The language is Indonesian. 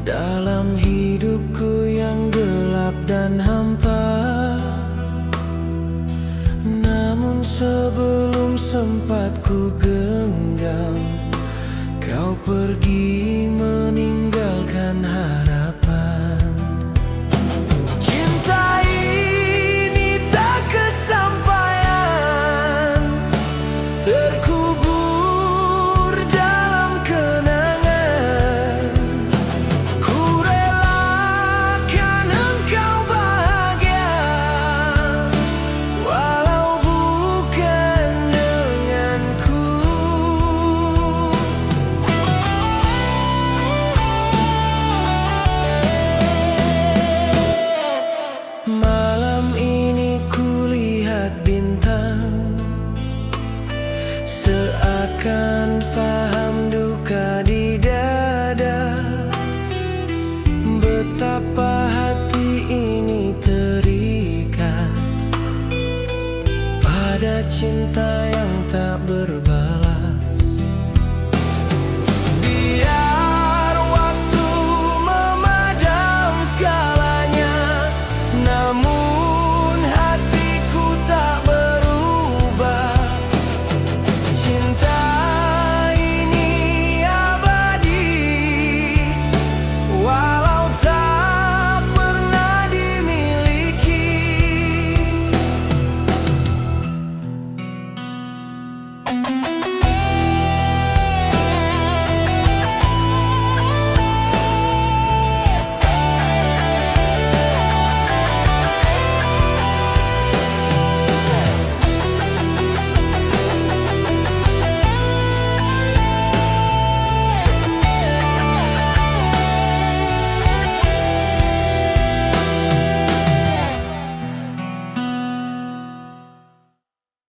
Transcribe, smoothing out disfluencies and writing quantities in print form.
dalam hidupku yang gelap dan hampa. Namun sebelum sempat ku genggam, kau pergi meninggalkan harapan. Cinta ini tak kesampaian, terkubur dalam kenangan. Ku relakan engkau bahagia, walau bukan denganku. Malam ini kulihat bintang, seakan faham duka di dada. Betapa hati ini terikat pada cinta yang tak berbalas. Biar waktu memadam segalanya, namun hatiku tak berubah. Cinta ini abadi, walau tak pernah dimiliki.